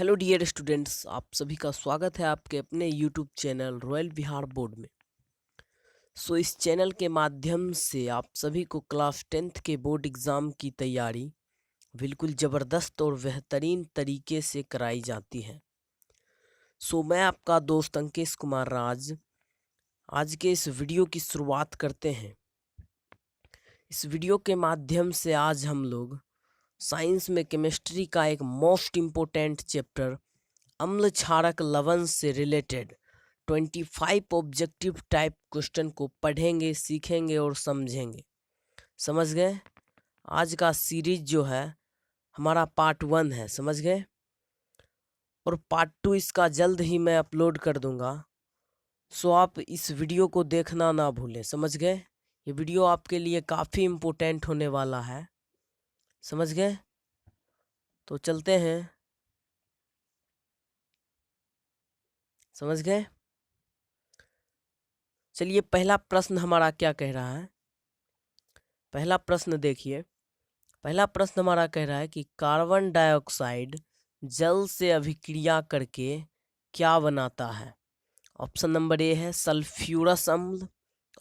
Hello dear students, आप सभी का स्वागत है आपके अपने YouTube channel royal Bihar board में। इस चैनल के माध्यम से आप सभी को क्लास 10th के बोर्ड एग्ज़ाम की तैयारी बिल्कुल ज़बरदस्त और बेहतरीन तरीके से कराई जाती है। मैं आपका दोस्त अंकेश कुमार राज आज के इस वीडियो की शुरुआत करते हैं। इस वीडियो के माध्यम से आज हम लोग साइंस में केमिस्ट्री का एक मोस्ट इम्पोर्टेंट चैप्टर अम्ल क्षारक लवण से रिलेटेड 25 ऑब्जेक्टिव टाइप क्वेश्चन को पढ़ेंगे, सीखेंगे और समझेंगे। समझ गए? आज का सीरीज जो है हमारा पार्ट 1 है, समझ गए? और पार्ट 2 इसका जल्द ही मैं अपलोड कर दूंगा। आप इस वीडियो को देखना ना भूलें, समझ गए? ये वीडियो आपके लिए काफ़ी इम्पोर्टेंट होने वाला है, समझ गए? तो चलते हैं, समझ गए? चलिए, पहला प्रश्न हमारा क्या कह रहा है। पहला प्रश्न देखिए। पहला प्रश्न हमारा कह रहा है कि कार्बन डाइऑक्साइड जल से अभिक्रिया करके क्या बनाता है। ऑप्शन नंबर ए है सल्फ्यूरस अम्ल,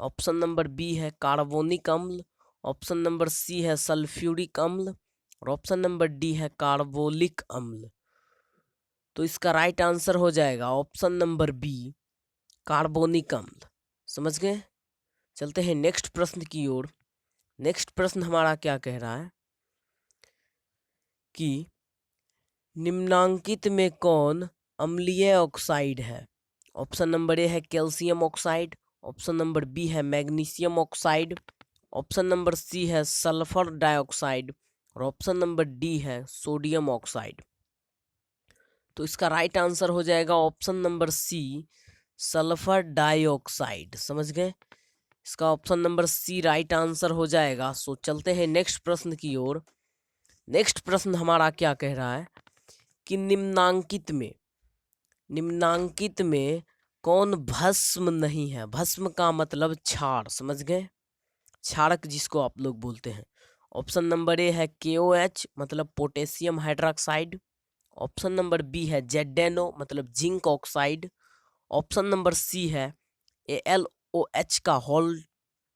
ऑप्शन नंबर बी है कार्बोनिक अम्ल, ऑप्शन नंबर सी है सल्फ्यूरिक अम्ल और ऑप्शन नंबर डी है कार्बोलिक अम्ल। तो इसका राइट आंसर हो जाएगा ऑप्शन नंबर बी, कार्बोनिक अम्ल। समझ गए? चलते हैं नेक्स्ट प्रश्न की ओर। नेक्स्ट प्रश्न हमारा क्या कह रहा है कि निम्नांकित में कौन अम्लीय ऑक्साइड है। ऑप्शन नंबर ए है calcium oxide, option number B है magnesium oxide, option number C है सल्फर डाइऑक्साइड और ऑप्शन नंबर डी है सोडियम ऑक्साइड। तो इसका राइट आंसर हो जाएगा option number C, sulphur dioxide. समझ गए? इसका option number C right answer हो जाएगा। चलते हैं नेक्स्ट प्रश्न की ओर। नेक्स्ट प्रश्न हमारा क्या कह रहा है कि निम्नांकित में कौन भस्म नहीं है। भस्म का मतलब क्षार, समझ गए? क्षारक जिसको आप लोग बोलते हैं। ऑप्शन नंबर ए है KOH मतलब potassium hydroxide, option number B है ZNO मतलब zinc oxide, option number C है AlOH का होल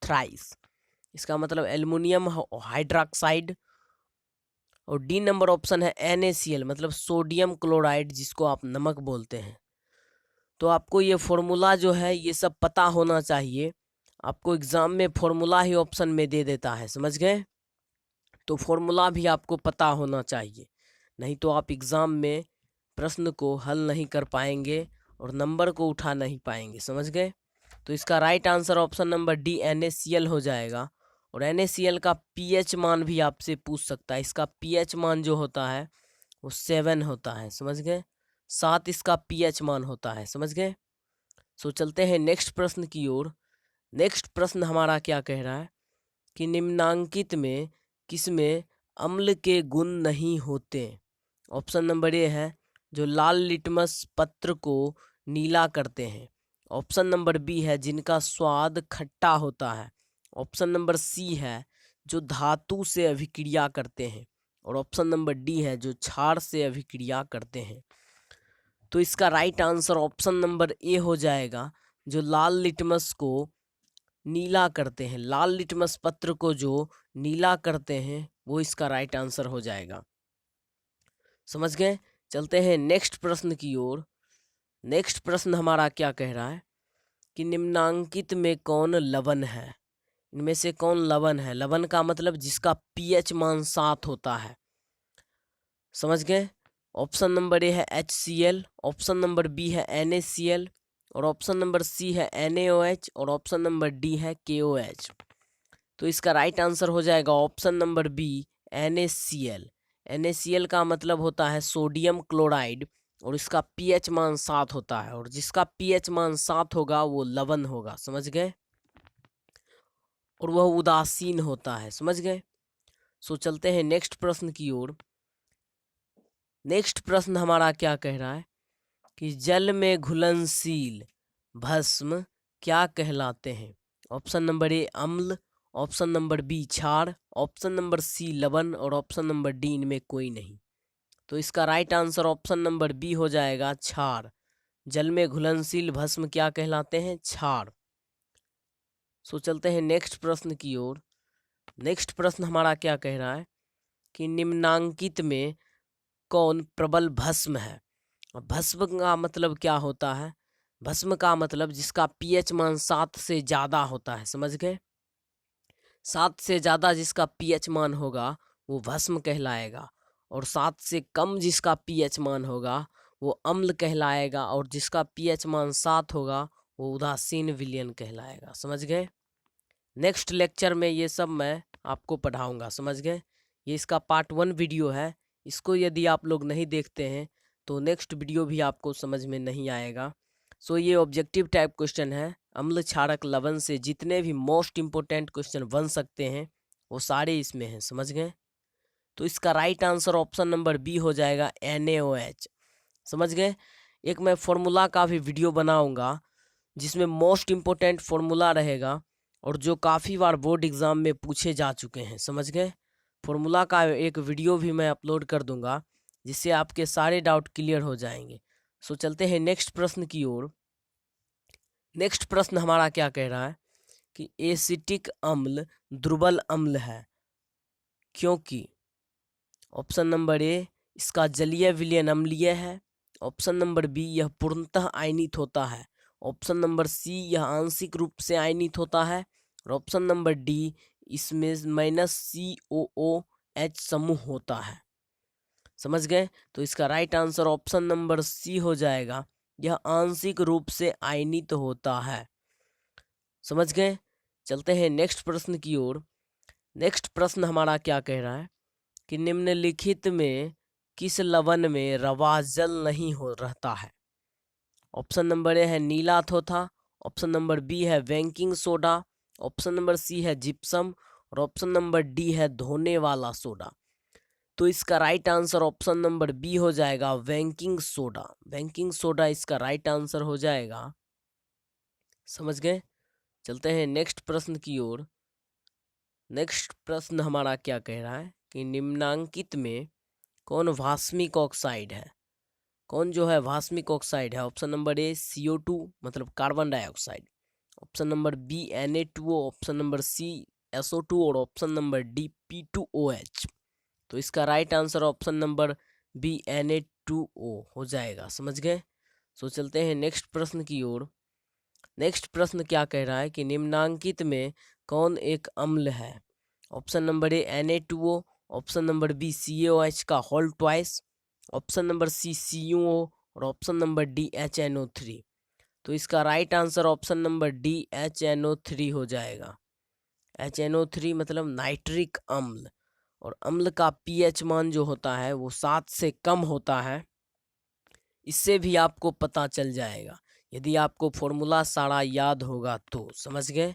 थ्राइस, इसका मतलब एल्युमिनियम हाइड्रोक्साइड, और डी नंबर ऑप्शन है NaCl मतलब सोडियम क्लोराइड जिसको आप नमक बोलते हैं। तो आपको ये फॉर्मूला जो है ये सब पता होना चाहिए। आपको एग्ज़ाम में फॉर्मूला ही ऑप्शन में दे देता है, समझ गए? तो फॉर्मूला भी आपको पता होना चाहिए, नहीं तो आप एग्ज़ाम में प्रश्न को हल नहीं कर पाएंगे और नंबर को उठा नहीं पाएंगे, समझ गए? तो इसका right answer option number D NaCl हो जाएगा। और NaCl का pH मान भी आपसे पूछ सकता है। इसका pH मान जो होता है वो 7 होता है, समझ गए? 7 इसका pH मान होता है, समझ गए? चलते हैं नेक्स्ट प्रश्न की ओर। नेक्स्ट प्रश्न हमारा क्या कह रहा है कि निम्नांकित में किसमें अम्ल के गुण नहीं होते। ऑप्शन नंबर ए है जो लाल लिटमस पत्र को नीला करते हैं, ऑप्शन नंबर बी है जिनका स्वाद खट्टा होता है, ऑप्शन नंबर सी है जो धातु से अभिक्रिया करते हैं और ऑप्शन नंबर डी है जो क्षार से अभिक्रिया करते हैं। तो इसका right answer option number A हो जाएगा, जो लाल लिटमस को नीला करते हैं। लाल लिटमस पत्र को जो नीला करते हैं वो इसका राइट आंसर हो जाएगा, समझ गए? चलते हैं नेक्स्ट प्रश्न की ओर। नेक्स्ट प्रश्न हमारा क्या कह रहा है कि निम्नांकित में कौन लवण है। इनमें से कौन लवण है। लवण का मतलब जिसका pH मान 7 होता है, समझ गए? ऑप्शन नंबर ए है HCl, ऑप्शन नंबर बी है NaCl और ऑप्शन नंबर सी है NaOH और ऑप्शन नंबर डी है KOH। तो इसका राइट आंसर हो जाएगा option number B, NaCl। NaCl का मतलब होता है सोडियम क्लोराइड और इसका pH मान 7 होता है, और जिसका pH मान 7 होगा वो लवण होगा, समझ गए? और वह उदासीन होता है, समझ गए? चलते हैं नेक्स्ट प्रश्न की ओर। नेक्स्ट प्रश्न हमारा क्या कह रहा है कि जल में घुलनशील भस्म क्या कहलाते हैं। ऑप्शन नंबर ए अम्ल, ऑप्शन नंबर बी क्षार, ऑप्शन नंबर सी लवण और ऑप्शन नंबर डी इनमें कोई नहीं। तो इसका right answer option number B हो जाएगा, क्षार। जल में घुलनशील भस्म क्या कहलाते हैं? क्षार। सो चलते हैं नेक्स्ट प्रश्न की ओर। नेक्स्ट प्रश्न हमारा क्या कह रहा है कि निम्नांकित में कौन प्रबल भस्म है? भस्म का मतलब क्या होता है? भस्म का मतलब जिसका पीएच मान 7 से ज़्यादा होता है, समझ गए? 7 से ज़्यादा जिसका पीएच मान होगा वो भस्म कहलाएगा, और 7 से कम जिसका पीएच मान होगा वो अम्ल कहलाएगा, और जिसका पीएच मान 7 होगा वो उदासीन विलयन कहलाएगा, समझ गए? नेक्स्ट लेक्चर में ये सब मैं आपको पढ़ाऊंगा, समझ गए? ये इसका पार्ट 1 वीडियो है। इसको यदि आप लोग नहीं देखते हैं तो नेक्स्ट वीडियो भी आपको समझ में नहीं आएगा। सो ये ऑब्जेक्टिव टाइप क्वेश्चन है। अम्ल, क्षारक, लवण से जितने भी मोस्ट इम्पोर्टेंट क्वेश्चन बन सकते हैं वो सारे इसमें हैं, समझ गए? तो इसका right answer option number B हो जाएगा, NaOH, समझ गए? एक मैं फॉर्मूला का भी वीडियो बनाऊंगा जिसमें मोस्ट इम्पोर्टेंट फॉर्मूला रहेगा और जो काफ़ी बार बोर्ड एग्ज़ाम में पूछे जा चुके हैं, समझ गए? फॉर्मूला का एक वीडियो भी मैं अपलोड कर दूंगा जिससे आपके सारे डाउट क्लियर हो जाएंगे। सो चलते हैं नेक्स्ट प्रश्न की ओर। नेक्स्ट प्रश्न हमारा क्या कह रहा है कि एसिटिक अम्ल दुर्बल अम्ल है क्योंकि ऑप्शन नंबर ए, इसका जलीय विलयन अम्लीय है। ऑप्शन नंबर बी, यह पूर्णतः आयनित होता है। ऑप्शन नंबर सी, यह आंशिक रूप से आयनित होता है। और ऑप्शन नंबर डी, इसमें -COOH समूह होता है, समझ गए? तो इसका right answer option number C हो जाएगा, यह आंशिक रूप से आयनित होता है, समझ गए? चलते हैं नेक्स्ट प्रश्न की ओर। नेक्स्ट प्रश्न हमारा क्या कह रहा है कि निम्नलिखित में किस लवण में रवा जल नहीं हो रहता है? ऑप्शन नंबर ए है नीला थोथा। ऑप्शन नंबर बी है baking soda. Option number C है जिप्सम। और ऑप्शन नंबर डी है धोने वाला सोडा। तो इसका right answer option number B हो जाएगा, बेकिंग सोडा। बेकिंग सोडा इसका राइट आंसर हो जाएगा, समझ गए? चलते हैं नेक्स्ट प्रश्न की ओर। नेक्स्ट प्रश्न हमारा क्या कह रहा है कि निम्नांकित में कौन वाष्मिक ऑक्साइड है? कौन जो है वाष्मिक ऑक्साइड है? ऑप्शन नंबर ए CO2 मतलब carbon dioxide. Option number B Na2O। Option number C SO2। और ऑप्शन नंबर डी P2OH। तो इसका right answer option number B Na2O हो जाएगा, समझ गए? सो चलते हैं नेक्स्ट प्रश्न की ओर। नेक्स्ट प्रश्न क्या कह रहा है कि निम्नांकित में कौन एक अम्ल है? Option number A Na2O। Option number B CaOH का whole twice. Option number C CuO। और ऑप्शन नंबर डी HNO3। तो इसका right answer option number D HNO3 हो जाएगा। HNO3 मतलब नाइट्रिक अम्ल। और अम्ल का pH मान जो होता है वो 7 से कम होता है। इससे भी आपको पता चल जाएगा यदि आपको फॉर्मूला सारा याद होगा तो, समझ गए?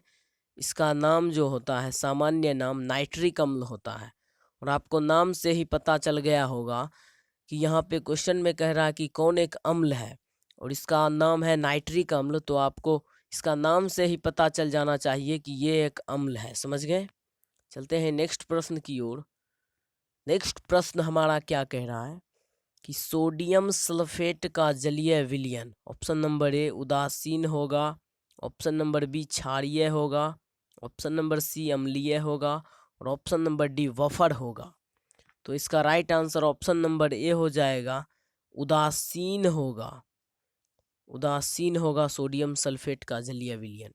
इसका नाम जो होता है सामान्य नाम नाइट्रिक अम्ल होता है। और आपको नाम से ही पता चल गया होगा कि यहाँ पे क्वेश्चन में कह रहा है कि कौन एक अम्ल है और इसका नाम है नाइट्रिक अम्ल, तो आपको इसका नाम से ही पता चल जाना चाहिए कि ये एक अम्ल है, समझ गए? चलते हैं नेक्स्ट प्रश्न की ओर। नेक्स्ट प्रश्न हमारा क्या कह रहा है कि सोडियम सल्फेट का जलीय विलयन ऑप्शन नंबर ए उदासीन होगा। ऑप्शन नंबर बी क्षारीय होगा। ऑप्शन नंबर सी अम्लीय होगा। और ऑप्शन नंबर डी वफर होगा। तो इसका right answer option number A हो जाएगा, उदासीन होगा। उदासीन होगा सोडियम सल्फेट का जलीय विलयन।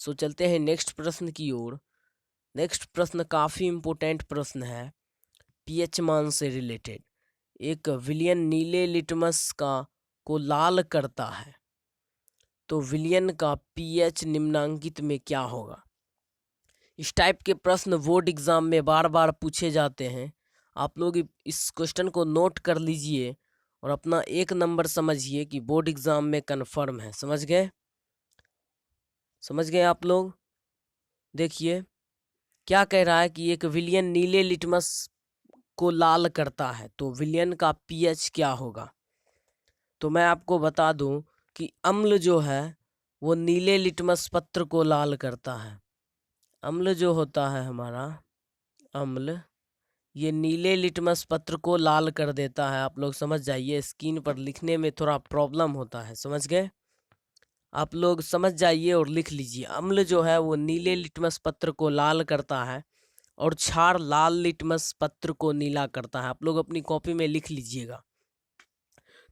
सो चलते हैं नेक्स्ट प्रश्न की ओर। नेक्स्ट प्रश्न काफ़ी इम्पोर्टेंट प्रश्न है, पीएच मान से रिलेटेड। एक विलयन नीले लिटमस का को लाल करता है तो विलयन का पीएच निम्नांकित में क्या होगा? इस टाइप के प्रश्न बोर्ड एग्जाम में बार बार पूछे जाते हैं। आप लोग इस क्वेश्चन को नोट कर लीजिए और अपना 1 नंबर समझिए कि बोर्ड एग्जाम में कन्फर्म है, समझ गए? समझ गए आप लोग? देखिए क्या कह रहा है कि एक विलयन नीले लिटमस को लाल करता है तो विलयन का पीएच क्या होगा? तो मैं आपको बता दूं कि अम्ल जो है वो नीले लिटमस पत्र को लाल करता है। अम्ल जो होता है हमारा, अम्ल ये नीले लिटमस पत्र को लाल कर देता है। आप लोग समझ जाइए, स्क्रीन पर लिखने में थोड़ा प्रॉब्लम होता है, समझ गए? आप लोग समझ जाइए और लिख लीजिए। अम्ल जो है वो नीले लिटमस पत्र को लाल करता है और क्षार लाल लिटमस पत्र को नीला करता है। आप लोग अपनी कॉपी में लिख लीजिएगा।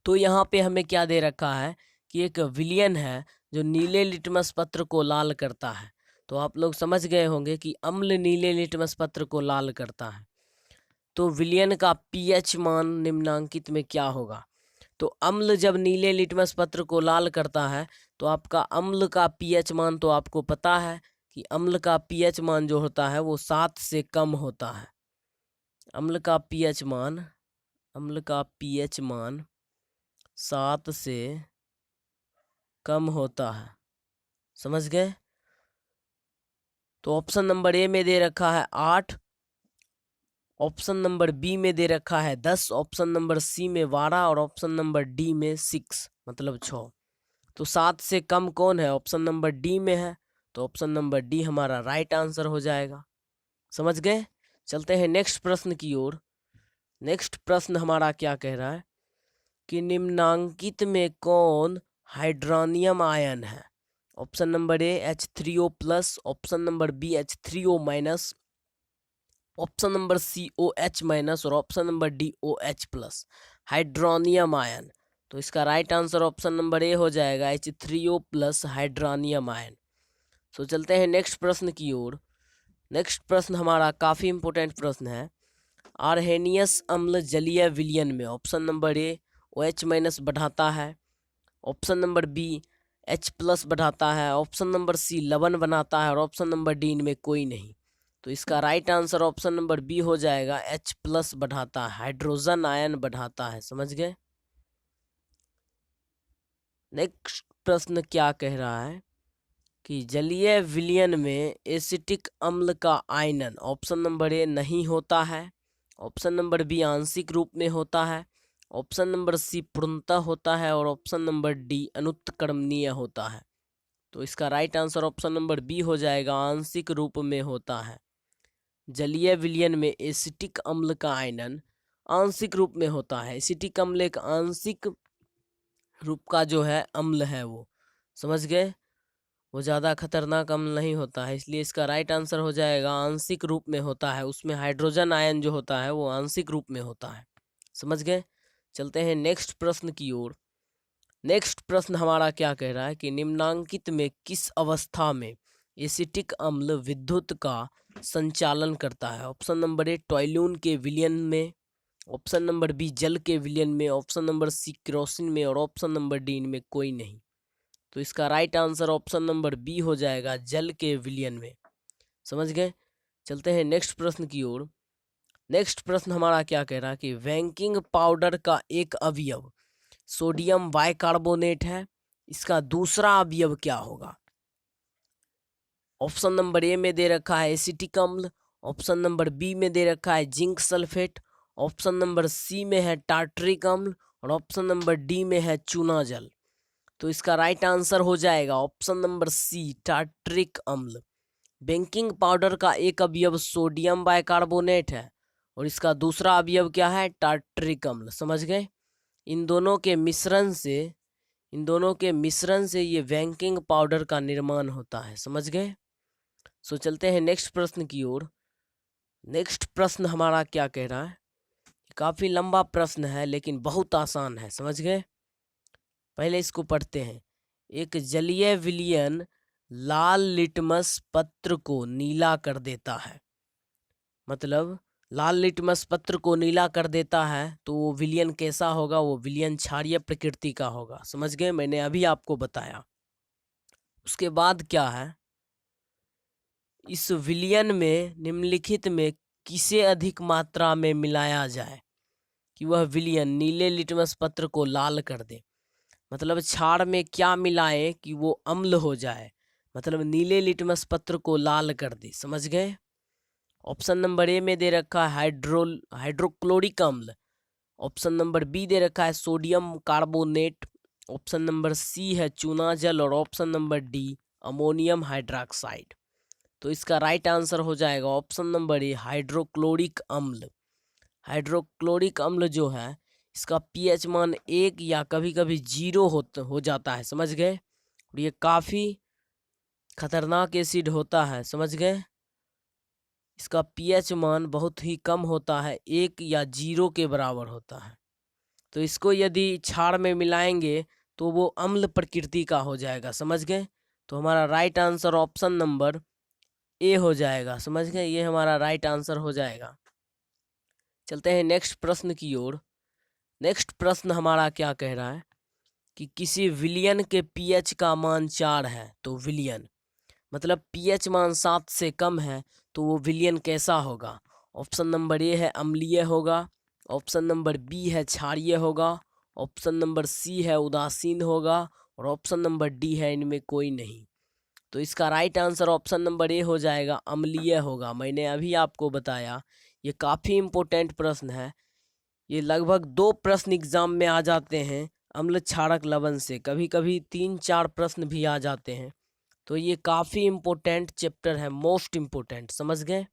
तो यहाँ पे हमें क्या दे रखा है कि एक विलयन है जो नीले लिटमस पत्र को लाल करता है। तो आप लोग समझ गए होंगे कि अम्ल नीले लिटमस पत्र को लाल करता है। तो विलयन का पीएच मान निम्नांकित में क्या होगा? तो अम्ल जब नीले लिटमस पत्र को लाल करता है तो आपका अम्ल का पीएच मान तो आपको पता है कि अम्ल का पीएच मान जो होता है वो 7 से कम होता है। अम्ल का पीएच मान 7 से कम होता है, समझ गए? तो ऑप्शन नंबर ए में दे रखा है 8, ऑप्शन नंबर बी में दे रखा है 10, ऑप्शन नंबर सी में 12 और ऑप्शन नंबर डी में 6 मतलब 6। तो 7 से कम कौन है? ऑप्शन नंबर डी में है। तो ऑप्शन नंबर डी हमारा राइट आंसर हो जाएगा, समझ गए? चलते हैं नेक्स्ट प्रश्न की ओर। नेक्स्ट प्रश्न हमारा क्या कह रहा है कि निम्नांकित में कौन हाइड्रोनियम आयन है? Option number A H3O+, option number B H3O-, option number C OH- और option number D OH+। Hydronium आयन, तो इसका right answer option number A हो जाएगा H3O+ हाइड्रोनियम आयन। तो चलते हैं नेक्स्ट प्रश्न की ओर। नेक्स्ट प्रश्न हमारा काफ़ी इंपॉर्टेंट प्रश्न है। आर्हेनियस अम्ल जलीय विलयन में ऑप्शन नंबर ए OH- बढ़ाता है, ऑप्शन नंबर बी H+ बढ़ाता है, ऑप्शन नंबर सी लवण बनाता है और ऑप्शन नंबर डी इनमें कोई नहीं। तो इसका right answer option number B हो जाएगा H+ बढ़ाता है, हाइड्रोजन आयन बढ़ाता है, समझ गए? नेक्स्ट प्रश्न क्या कह रहा है कि जलीय विलयन में एसिटिक अम्ल का आयनन ऑप्शन नंबर ए नहीं होता है, ऑप्शन नंबर बी आंशिक रूप में होता है, ऑप्शन नंबर सी पूर्णतः होता है और ऑप्शन नंबर डी अनुत्क्रमणीय होता है। तो इसका right answer option number B हो जाएगा, आंशिक रूप में होता है। जलीय विलयन में एसिटिक अम्ल का आयनन आंशिक रूप में होता है। एसिटिक अम्ल एक आंशिक रूप का जो है अम्ल है, वो समझ गए? वो ज़्यादा खतरनाक अम्ल नहीं होता है, इसलिए इसका राइट आंसर हो जाएगा आंशिक रूप में होता है। उसमें हाइड्रोजन आयन जो होता है वो आंशिक रूप में होता है, समझ गए? चलते हैं नेक्स्ट प्रश्न की ओर। नेक्स्ट प्रश्न हमारा क्या कह रहा है कि निम्नांकित में किस अवस्था में एसिटिक अम्ल विद्युत का संचालन करता है? ऑप्शन नंबर ए टॉल्यून के विलयन में, ऑप्शन नंबर बी जल के विलयन में, ऑप्शन नंबर सी केरोसिन में और ऑप्शन नंबर डी इनमें कोई नहीं। तो इसका right answer option number B हो जाएगा, जल के विलयन में, समझ गए? चलते हैं नेक्स्ट प्रश्न की ओर। नेक्स्ट प्रश्न हमारा क्या कह रहा है कि बेकिंग पाउडर का एक अवयव सोडियम बाइकार्बोनेट है, इसका दूसरा अवयव क्या होगा? ऑप्शन नंबर ए में दे रखा है एसिटिक अम्ल, ऑप्शन नंबर बी में दे रखा है zinc sulphate, option number C में है टार्टरिक अम्ल और ऑप्शन नंबर डी में है चूना जल। तो इसका राइट आंसर हो जाएगा ऑप्शन नंबर सी टार्टरिक अम्ल। बेकिंग पाउडर का एक अवयव सोडियम बाइकार्बोनेट है और इसका दूसरा अवयव क्या है? टार्टरिक अम्ल, समझ गए? इन दोनों के मिश्रण से ये बेकिंग पाउडर का निर्माण होता है, समझ गए? सो चलते हैं नेक्स्ट प्रश्न की ओर। नेक्स्ट प्रश्न हमारा क्या कह रहा है? काफी लंबा प्रश्न है लेकिन बहुत आसान है, समझ गए? पहले इसको पढ़ते हैं। एक जलीय विलयन लाल लिटमस पत्र को नीला कर देता है, मतलब लाल लिटमस पत्र को नीला कर देता है तो वो विलयन कैसा होगा? वो विलयन क्षारीय प्रकृति का होगा, समझ गए? मैंने अभी आपको बताया। उसके बाद क्या है, इस विलयन में निम्नलिखित में किसे अधिक मात्रा में मिलाया जाए कि वह विलयन नीले लिटमस पत्र को लाल कर दे? मतलब क्षार में क्या मिलाएं कि वो अम्ल हो जाए, मतलब नीले लिटमस पत्र को लाल कर दे, समझ गए? ऑप्शन नंबर ए में दे रखा है हाइड्रोक्लोरिक अम्ल, ऑप्शन नंबर बी दे रखा है sodium carbonate, option number C है चूना जल और option number D ammonium hydroxide. तो इसका राइट आंसर हो जाएगा ऑप्शन नंबर ए हाइड्रोक्लोरिक अम्ल। हाइड्रोक्लोरिक अम्ल जो है इसका पीएच मान 1 या कभी कभी 0 हो जाता है, समझ गए। और ये काफ़ी खतरनाक एसिड होता है, समझ गए। इसका पीएच मान बहुत ही कम होता है, 1 या 0 के बराबर होता है। तो इसको यदि क्षार में मिलाएंगे तो वो अम्ल प्रकृति का हो जाएगा, समझ गए। तो हमारा right answer option number A हो जाएगा, समझ गए। ये हमारा राइट आंसर हो जाएगा। चलते हैं नेक्स्ट प्रश्न की ओर। नेक्स्ट प्रश्न हमारा क्या कह रहा है कि किसी विलयन के पीएच का मान 4 है, तो विलयन मतलब पीएच मान 7 से कम है तो वो विलयन कैसा होगा। ऑप्शन नंबर ए है अम्लीय होगा, ऑप्शन नंबर बी है क्षारीय होगा, ऑप्शन नंबर सी है उदासीन होगा, और ऑप्शन नंबर डी है इनमें कोई नहीं। तो इसका right answer option number A हो जाएगा, अम्लीय होगा। मैंने अभी आपको बताया, ये काफ़ी इम्पोर्टेंट प्रश्न है। ये लगभग 2 प्रश्न एग्जाम में आ जाते हैं अम्ल क्षारक लवण से, कभी कभी 3-4 प्रश्न भी आ जाते हैं। तो ये काफ़ी इम्पोर्टेंट चैप्टर है, मोस्ट इम्पोर्टेंट, समझ गए।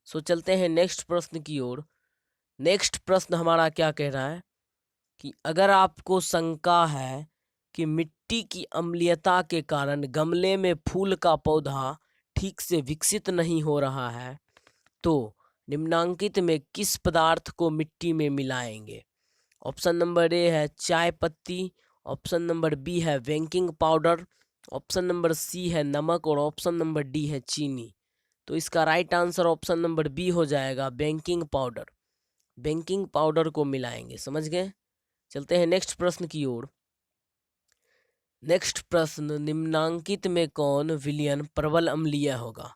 सो चलते हैं नेक्स्ट प्रश्न की ओर। नेक्स्ट प्रश्न हमारा क्या कह रहा है कि अगर आपको शंका है कि मिट्टी की अम्लीयता के कारण गमले में फूल का पौधा ठीक से विकसित नहीं हो रहा है तो निम्नांकित में किस पदार्थ को मिट्टी में मिलाएंगे। ऑप्शन नंबर ए है चाय पत्ती, ऑप्शन नंबर बी है baking powder, option number C है नमक, और ऑप्शन नंबर डी है चीनी। तो इसका right answer option number B हो जाएगा, बेकिंग पाउडर। बेकिंग पाउडर को मिलाएंगे, समझ गए। चलते हैं नेक्स्ट प्रश्न की ओर। नेक्स्ट प्रश्न, निम्नांकित में कौन विलयन प्रबल अम्लीय होगा।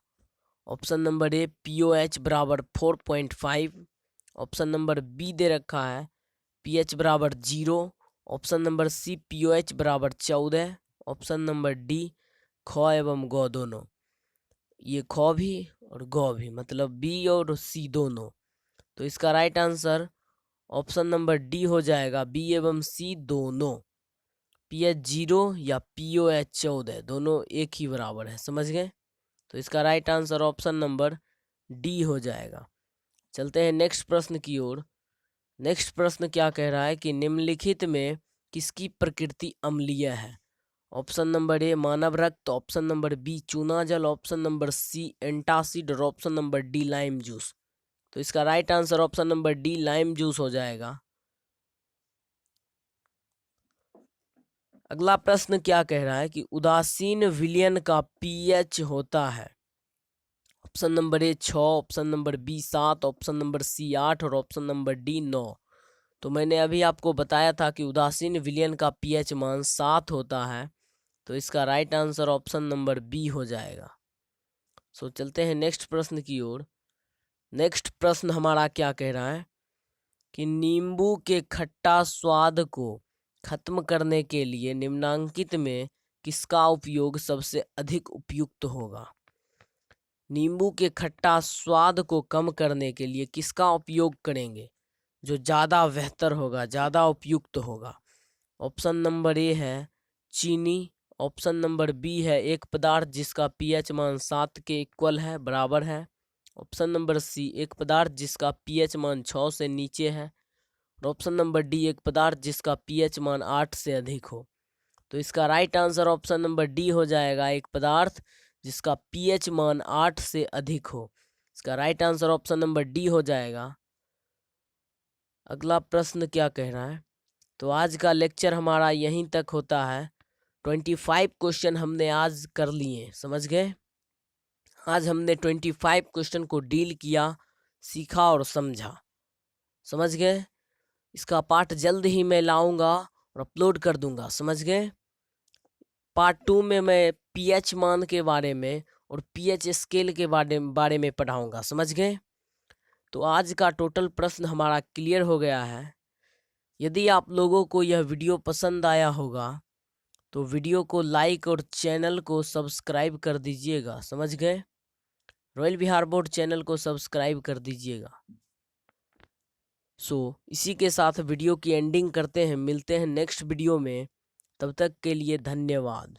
ऑप्शन नंबर ए पीओएच बराबर 4.5, ऑप्शन नंबर बी दे रखा है पीएच बराबर 0, ऑप्शन नंबर सी पीओएच बराबर 14, ऑप्शन नंबर डी ख एवं ग दोनों। ये ख भी और ग भी, मतलब बी और सी दोनों। तो इसका right answer option number D हो जाएगा, बी एवं सी दोनों। पीएच 0 या पीओएच 14 दोनों एक ही बराबर है, समझ गए। तो इसका right answer option number D हो जाएगा। चलते हैं नेक्स्ट प्रश्न की ओर। नेक्स्ट प्रश्न क्या कह रहा है कि निम्नलिखित में किसकी प्रकृति अम्लीय है। ऑप्शन नंबर ए मानव रक्त, ऑप्शन नंबर बी चूना जल, ऑप्शन नंबर सी एंटासिड, और option number D lime juice. तो इसका right answer option number D lime juice हो जाएगा। अगला प्रश्न क्या कह रहा है कि उदासीन विलयन का पीएच होता है। Option number A 6, option number B 7, option number C 8, और ऑप्शन नंबर डी 9। तो मैंने अभी आपको बताया था कि उदासीन विलयन का पीएच मान 7 होता है। तो इसका right answer option number B हो जाएगा। सो चलते हैं नेक्स्ट प्रश्न की ओर। नेक्स्ट प्रश्न हमारा क्या कह रहा है कि नींबू के खट्टा स्वाद को खत्म करने के लिए निम्नांकित में किसका उपयोग सबसे अधिक उपयुक्त होगा। नींबू के खट्टा स्वाद को कम करने के लिए किसका उपयोग करेंगे जो ज़्यादा बेहतर होगा, ज़्यादा उपयुक्त होगा। ऑप्शन नंबर ए है चीनी, ऑप्शन नंबर बी है एक पदार्थ जिसका पीएच मान 7 के इक्वल है, बराबर है, ऑप्शन नंबर सी एक पदार्थ जिसका पीएच मान 6 से नीचे है, और ऑप्शन नंबर डी एक पदार्थ जिसका पीएच मान 8 से अधिक हो। तो इसका right answer option number D हो जाएगा, एक पदार्थ जिसका पीएच मान 8 से अधिक हो। इसका right answer option number D हो जाएगा। अगला प्रश्न क्या कह रहा है, तो आज का लेक्चर हमारा यहीं तक होता है। 25 क्वेश्चन हमने आज कर लिए, समझ गए। आज हमने 25 क्वेश्चन को डील किया, सीखा और समझा, समझ गए। इसका पार्ट जल्द ही मैं लाऊंगा और अपलोड कर दूंगा, समझ गए। पार्ट 2 में मैं पीएच मान के बारे में और पीएच स्केल के बारे में पढ़ाऊंगा, समझ गए। तो आज का टोटल प्रश्न हमारा क्लियर हो गया है। यदि आप लोगों को यह वीडियो पसंद आया होगा तो वीडियो को लाइक और चैनल को सब्सक्राइब कर दीजिएगा, समझ गए। रॉयल बिहार बोर्ड चैनल को सब्सक्राइब कर दीजिएगा। इसी के साथ वीडियो की एंडिंग करते हैं, मिलते हैं नेक्स्ट वीडियो में। तब तक के लिए धन्यवाद।